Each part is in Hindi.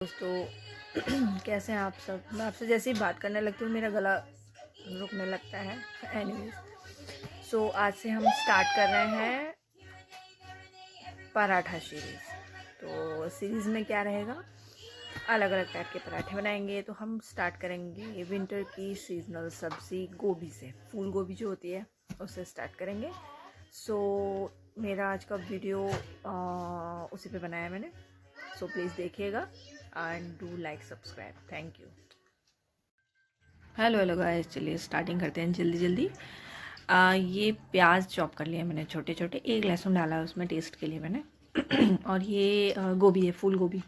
दोस्तों कैसे हैं आप सब। मैं आपसे जैसे ही बात करने लगती हूँ मेरा गला रुकने लगता है। एनीवेज, सो आज से हम स्टार्ट कर रहे हैं पराठा सीरीज़। तो सीरीज़ में क्या रहेगा, अलग अलग टाइप के पराठे बनाएंगे। तो हम स्टार्ट करेंगे विंटर की सीजनल सब्ज़ी गोभी से, फूल गोभी जो होती है उससे स्टार्ट करेंगे। सो मेरा आज का वीडियो उसी पे बनाया मैंने। सो प्लीज़ देखिएगा and do like subscribe. Thank you. Hello guys, चलिए स्टार्टिंग करते हैं जल्दी जल्दी। ये प्याज चॉप कर लिया मैंने छोटे छोटे, एक लहसुन डाला है उसमें टेस्ट के लिए मैंने। और ये गोभी है, फूल गोभी।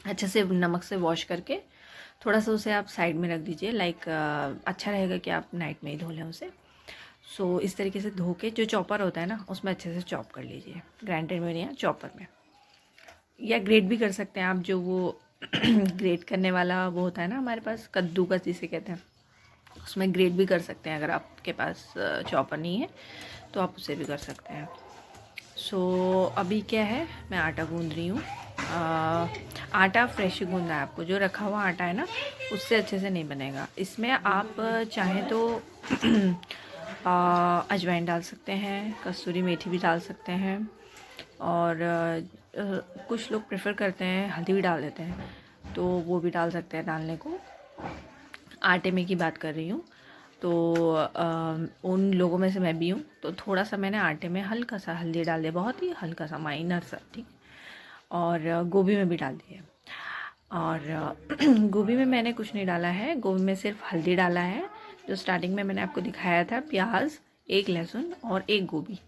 अच्छे से नमक से वॉश करके थोड़ा सा उसे आप साइड में रख दीजिए। लाइक अच्छा रहेगा कि आप नाइट में ही धो लें उसे। सो इस तरीके से धो के जो चॉपर होता है ना उसमें अच्छे से चॉप कर लीजिए, ग्राइंडर में या चॉपर में, या ग्रेट भी कर सकते हैं आप। जो वो ग्रेट करने वाला वो होता है ना हमारे पास, कद्दूकस जिसे कहते हैं, उसमें ग्रेट भी कर सकते हैं। अगर आपके पास चॉपर नहीं है तो आप उसे भी कर सकते हैं। सो अभी क्या है, मैं आटा गूंद रही हूँ। आटा फ्रेश ही गूंदना है आपको। जो रखा हुआ आटा है ना उससे अच्छे से नहीं बनेगा। इसमें आप चाहें तो अजवाइन डाल सकते हैं, कसूरी मेथी भी डाल सकते हैं, और कुछ लोग प्रेफर करते हैं हल्दी भी डाल देते हैं, तो वो भी डाल सकते हैं डालने को। आटे में की बात कर रही हूँ। तो उन लोगों में से मैं भी हूँ। तो थोड़ा सा मैंने आटे में हल्का सा हल्दी डाल दिया, बहुत ही हल्का सा, माइनर सा, ठीक। और गोभी में भी डाल दिया। और गोभी में मैंने कुछ नहीं डाला है, गोभी में सिर्फ हल्दी डाला है। जो स्टार्टिंग में मैंने आपको दिखाया था, प्याज, एक लहसुन और एक गोभी,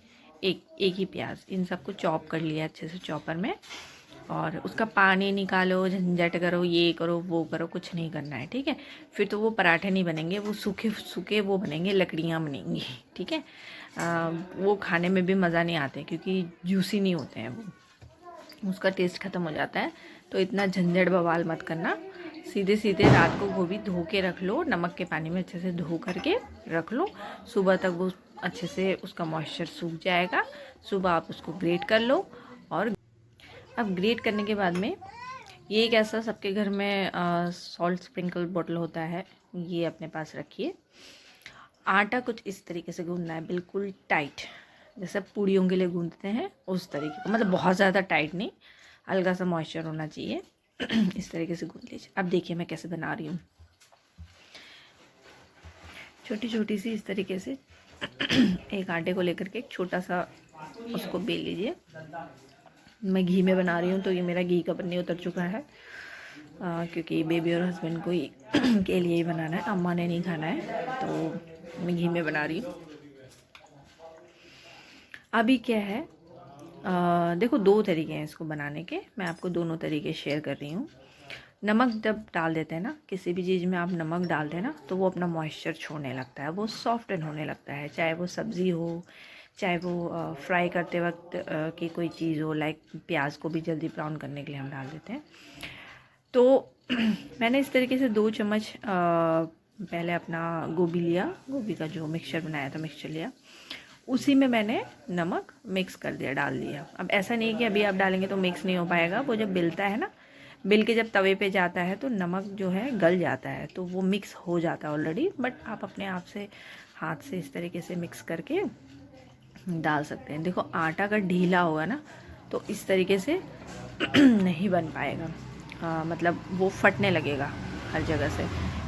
एक ही प्याज, इन सबको चॉप कर लिया अच्छे से चॉपर में। और उसका पानी निकालो, झंझट करो, ये करो वो करो, कुछ नहीं करना है, ठीक है। फिर तो वो पराठे नहीं बनेंगे, वो सूखे सूखे वो बनेंगे, लकड़ियाँ बनेंगी, ठीक है। वो खाने में भी मज़ा नहीं आते क्योंकि जूसी नहीं होते हैं वो, उसका टेस्ट ख़त्म हो जाता है। तो इतना झंझट बवाल मत करना। सीधे सीधे रात को गोभी धो के रख लो, नमक के पानी में अच्छे से धो करके रख लो। सुबह तक वो अच्छे से उसका मॉइस्चर सूख जाएगा। सुबह आप उसको ग्रेट कर लो। और अब ग्रेट करने के बाद में ये एक ऐसा सबके घर में सॉल्ट स्प्रिंकल बॉटल होता है, ये अपने पास रखिए। आटा कुछ इस तरीके से गूंदना है, बिल्कुल टाइट, जैसे पूड़ियों के लिए गूंदते हैं उस तरीके का, मतलब बहुत ज़्यादा टाइट नहीं, हल्का सा मॉइस्चर होना चाहिए। इस तरीके से गूंद लीजिए। अब देखिए मैं कैसे बना रही हूँ। छोटी छोटी सी इस तरीके से एक आटे को लेकर के एक छोटा सा उसको बेल लीजिए। मैं घी में बना रही हूँ तो ये मेरा घी का पन्नी उतर चुका है, क्योंकि बेबी और हस्बैंड को ही के लिए ही बनाना है, अम्मा ने नहीं खाना है, तो मैं घी में बना रही हूँ। अभी क्या है, देखो दो तरीके हैं इसको बनाने के, मैं आपको दोनों तरीके शेयर कर रही हूँ। नमक जब डाल देते हैं ना, किसी भी चीज़ में आप नमक डालते हैं ना, तो वो अपना मॉइस्चर छोड़ने लगता है, वो सॉफ्टन होने लगता है। चाहे वो सब्ज़ी हो, चाहे वो फ्राई करते वक्त की कोई चीज़ हो, लाइक प्याज को भी जल्दी ब्राउन करने के लिए हम डाल देते हैं। तो मैंने इस तरीके से 2 चम्मच पहले अपना गोभी लिया, गोभी का जो मिक्सचर बनाया था मिक्सचर लिया, उसी में मैंने नमक मिक्स कर दिया, डाल दिया। अब ऐसा नहीं कि अभी आप डालेंगे तो मिक्स नहीं हो पाएगा, वो जब बिलता है ना, बिल के जब तवे पे जाता है तो नमक जो है गल जाता है, तो वो मिक्स हो जाता है ऑलरेडी। बट आप अपने आप से हाथ से इस तरीके से मिक्स करके डाल सकते हैं। देखो आटा अगर ढीला होगा ना तो इस तरीके से नहीं बन पाएगा, मतलब वो फटने लगेगा हर जगह से।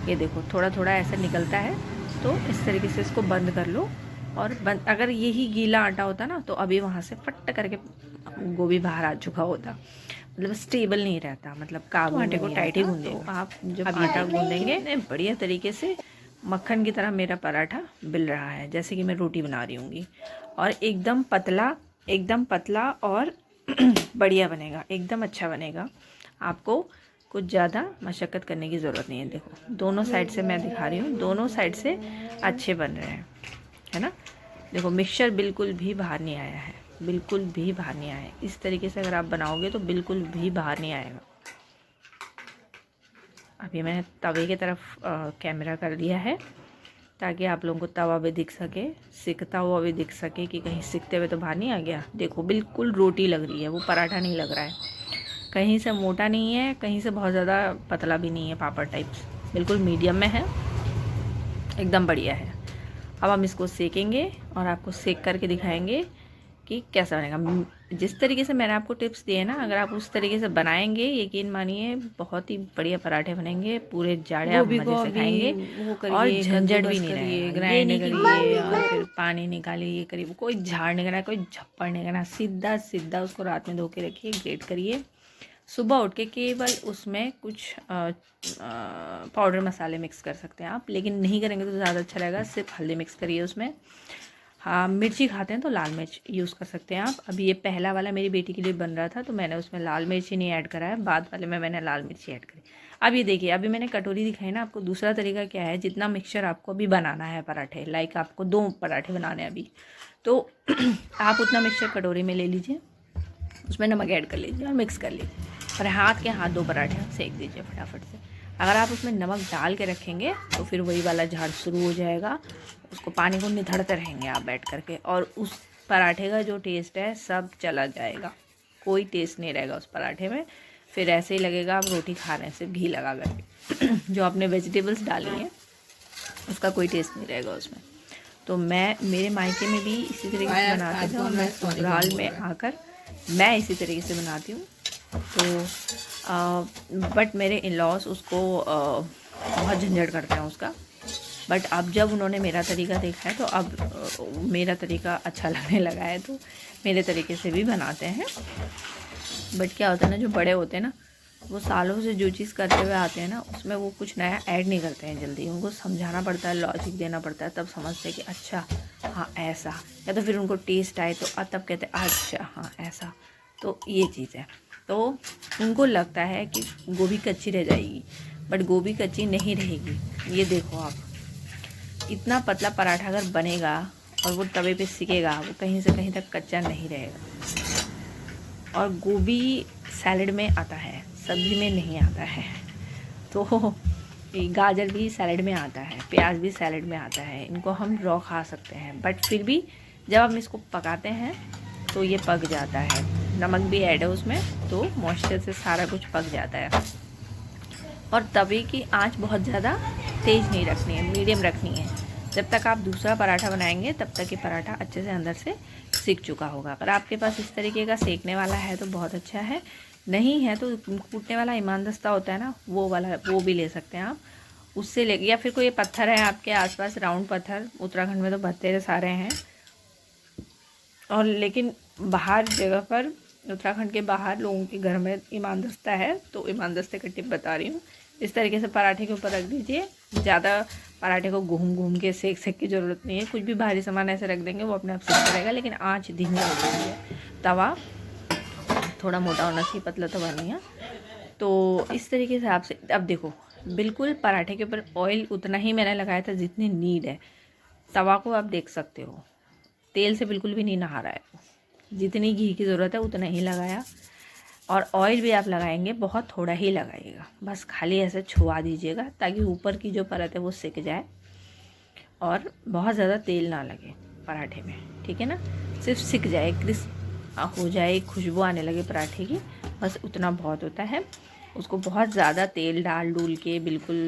ये देखो थोड़ा थोड़ा ऐसा निकलता है, तो इस तरीके से इसको बंद कर लो। और बंद, अगर यही गीला आटा होता ना तो अभी वहाँ से फट करके गोभी बाहर आ चुका होता, मतलब स्टेबल नहीं रहता, मतलब काबू आटे को टाइट ही गूंदे। तो आप जब आटा गूंदेंगे बढ़िया तरीके से मक्खन की तरह मेरा पराठा बिल रहा है, जैसे कि मैं रोटी बना रही हूँगी। और एकदम पतला, एकदम पतला और बढ़िया बनेगा, एकदम अच्छा बनेगा। आपको कुछ ज़्यादा मशक्क़त करने की ज़रूरत नहीं है। देखो दोनों साइड से मैं दिखा रही हूँ, दोनों साइड से अच्छे बन रहे हैं, है ना। देखो मिक्सचर बिल्कुल भी बाहर नहीं आया है, बिल्कुल भी बाहर नहीं आया है। इस तरीके से अगर आप बनाओगे तो बिल्कुल भी बाहर नहीं आएगा। अभी मैंने तवे की तरफ कैमरा कर दिया है ताकि आप लोगों को तवा भी दिख सके, सिकता हुआ भी दिख सके, कि कहीं सिकते हुए तो बाहर नहीं आ गया। देखो बिल्कुल रोटी लग रही है, वो पराठा नहीं लग रहा है। कहीं से मोटा नहीं है, कहीं से बहुत ज़्यादा पतला भी नहीं है, पापड़ टाइप्स, बिल्कुल मीडियम में है, एकदम बढ़िया है। अब हम इसको सेकेंगे और आपको सेक करके दिखाएंगे कि कैसा बनेगा। जिस तरीके से मैंने आपको टिप्स दिए ना, अगर आप उस तरीके से बनाएंगे, यकीन मानिए बहुत ही बढ़िया पराठे बनेंगे, पूरे जाड़े आप मजे से खाएंगे और झंझट भी नहीं रहेगा। ग्राइंड करिए और फिर पानी निकालिए, ये करिए, कोई झाड़ नहीं करना, कोई झप्पड़ नहीं करना, सीधा सीधा उसको रात में धो के रखिए, ग्रेट करिए, सुबह उठ के केवल उसमें कुछ पाउडर मसाले मिक्स कर सकते हैं आप, लेकिन नहीं करेंगे तो ज़्यादा अच्छा रहेगा। सिर्फ हल्दी मिक्स करिए उसमें। हाँ, मिर्ची खाते हैं तो लाल मिर्च यूज़ कर सकते हैं आप। अभी ये पहला वाला मेरी बेटी के लिए बन रहा था तो मैंने उसमें लाल मिर्ची नहीं ऐड करा है, बाद वाले में मैंने लाल मिर्ची ऐड करी। अब ये देखिए, अभी मैंने कटोरी दिखाई ना आपको। दूसरा तरीका क्या है, जितना मिक्सचर आपको अभी बनाना है पराठे, लाइक आपको 2 पराठे बनाने हैं अभी, तो आप उतना मिक्सचर कटोरी में ले लीजिए, उसमें नमक ऐड कर लीजिए और मिक्स कर लीजिए और हाथ के हाथ 2 पराठे सेक दीजिए फटाफट से। अगर आप उसमें नमक डाल के रखेंगे तो फिर वही वाला झाड़ शुरू हो जाएगा, उसको पानी को निथरते रहेंगे आप बैठ करके, और उस पराठे का जो टेस्ट है सब चला जाएगा, कोई टेस्ट नहीं रहेगा उस पराठे में। फिर ऐसे ही लगेगा आप रोटी खा रहे हैं सिर्फ घी लगा करके। जो आपने वेजिटेबल्स डाली हैं उसका कोई टेस्ट नहीं रहेगा उसमें। तो मैं मेरे मायके में भी इसी तरीके से बनाते थे और मैं ससुराल में आकर मैं इसी तरीके से बनाती हूँ। तो बट मेरे इन लॉज उसको बहुत झंझट करते हैं उसका, बट अब जब उन्होंने मेरा तरीका देखा है तो अब मेरा तरीका अच्छा लगने लगा है, तो मेरे तरीके से भी बनाते हैं। बट क्या होता है ना, जो बड़े होते हैं ना, वो सालों से जो चीज़ करते हुए आते हैं ना, उसमें वो कुछ नया ऐड नहीं करते हैं जल्दी। उनको समझाना पड़ता है, लॉजिक देना पड़ता है, तब समझते हैं कि अच्छा हाँ ऐसा, या तो फिर उनको टेस्ट आए तो तब कहते हैं अच्छा हाँ ऐसा। तो ये चीज़ है, तो उनको लगता है कि गोभी कच्ची रह जाएगी, बट गोभी कच्ची नहीं रहेगी। ये देखो आप, इतना पतला पराठा अगर बनेगा और वो तवे पे सिकेगा, वो कहीं से कहीं तक कच्चा नहीं रहेगा। और गोभी सैलेड में आता है, सब्ज़ी में नहीं आता है। तो गाजर भी सैलेड में आता है, प्याज भी सैलेड में आता है, इनको हम रॉ खा सकते हैं, बट फिर भी जब हम इसको पकाते हैं तो ये पक जाता है। नमक भी ऐड है उसमें, तो मॉइस्चर से सारा कुछ पक जाता है। और तवे की आंच बहुत ज़्यादा तेज़ नहीं रखनी है, मीडियम रखनी है। जब तक आप दूसरा पराठा बनाएंगे तब तक ये पराठा अच्छे से अंदर से सिक चुका होगा। अगर आपके पास इस तरीके का सेकने वाला है तो बहुत अच्छा है, नहीं है तो कूटने वाला ईमानदस्ता होता है ना, वो वाला वो भी ले सकते हैं आप, उससे ले, या फिर कोई पत्थर है आपके आसपास, राउंड पत्थर, उत्तराखंड में तो बत्तेरे सारे हैं। और लेकिन बाहर जगह पर, उत्तराखंड के बाहर लोगों के घर में ईमानदस्ता है, तो ईमानदस्ते का टिप बता रही हूँ। इस तरीके से पराठे के ऊपर रख दीजिए। ज़्यादा पराठे को घूम घूम के सेक की ज़रूरत नहीं है, कुछ भी भारी सामान ऐसे रख देंगे वो अपने आप सेकता रहेगा, लेकिन आँच धीमी रखनी है। तवा थोड़ा मोटा होना चाहिए, पतला तवा नहीं है। तो इस तरीके से आपसे, अब देखो बिल्कुल पराठे के ऊपर ऑयल उतना ही मैंने लगाया था जितनी नीड है। तवा को आप देख सकते हो, तेल से बिल्कुल भी नहीं नहा रहा है, जितनी घी की ज़रूरत है उतना ही लगाया। और ऑयल भी आप लगाएंगे बहुत थोड़ा ही लगाइएगा, बस खाली ऐसे छुआ दीजिएगा ताकि ऊपर की जो परत है वो सिक जाए और बहुत ज़्यादा तेल ना लगे पराठे में, ठीक है ना। सिर्फ सिक जाए, क्रिस्प हो जाए, खुशबू आने लगे पराठे की, बस उतना बहुत होता है। उसको बहुत ज़्यादा तेल डाल डूल के बिल्कुल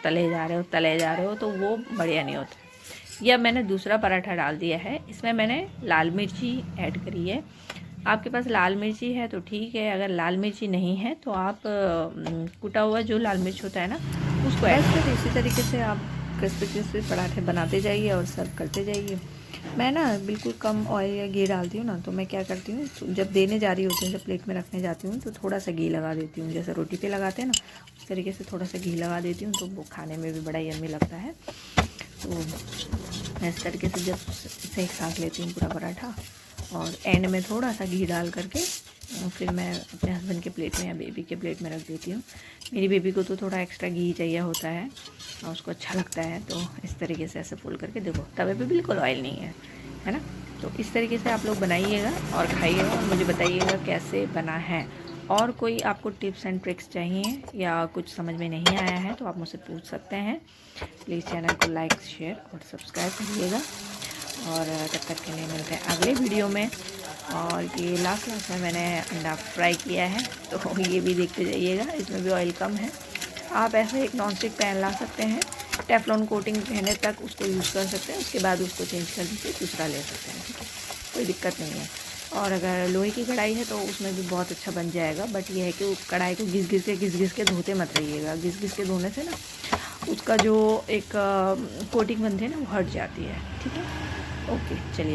तले जा रहे हो तो वो बढ़िया नहीं होता। यह मैंने दूसरा पराठा डाल दिया है, इसमें मैंने लाल मिर्ची ऐड करी है। आपके पास लाल मिर्ची है तो ठीक है, अगर लाल मिर्ची नहीं है तो आप कुटा हुआ जो लाल मिर्च होता है ना उसको ऐड करिए। इसी तरीके से आप क्रिस्पी क्रिस्पी पराठे बनाते जाइए और सर्व करते जाइए। मैं ना बिल्कुल कम ऑयल या घी डालती हूँ ना, तो मैं क्या करती हूँ, तो जब देने जा रही होती हूँ, जब प्लेट में रखने जाती हूँ तो थोड़ा सा घी लगा देती हूँ, जैसे रोटी पे लगाते हैं ना उस तरीके से थोड़ा सा घी लगा देती हूँ, तो वो खाने में भी बड़ा यम्मी लगता है। तो मैं इस तरीके से जब सेक साक लेती हूँ पूरा पराठा, और एंड में थोड़ा सा घी डाल करके फिर मैं अपने हस्बैंड के प्लेट में या बेबी के प्लेट में रख देती हूँ। मेरी बेबी को तो थोड़ा एक्स्ट्रा घी चाहिए होता है और उसको अच्छा लगता है, तो इस तरीके से ऐसे फोल्ड करके, देखो तवे पे बिल्कुल ऑयल नहीं है ना। तो इस तरीके से आप लोग बनाइएगा और खाइएगा और मुझे बताइएगा कैसे बना है। और कोई आपको टिप्स एंड ट्रिक्स चाहिए या कुछ समझ में नहीं आया है तो आप मुझसे पूछ सकते हैं। प्लीज़ चैनल को लाइक शेयर और सब्सक्राइब करिएगा। और तब तक के लिए मिलते हैं अगले वीडियो में। और ये लास्ट में मैंने अंडा फ्राई किया है, तो ये भी देखते जाइएगा, इसमें भी ऑयल कम है। आप ऐसे एक नॉनस्टिक पैन ला सकते हैं, टेफ्लॉन कोटिंग रहने तक उसको यूज़ कर सकते हैं, उसके बाद उसको चेंज कर दीजिए, दूसरा ले सकते हैं, ठीक है, कोई दिक्कत नहीं है। और अगर लोहे की कढ़ाई है तो उसमें भी बहुत अच्छा बन जाएगा, बट ये है कि कढ़ाई को घिस घिस के धोते मत रहिएगा। घिस घिस के धोने से ना उसका जो एक कोटिंग बनती है ना वो हट जाती है, ठीक है। ओके, चलिए।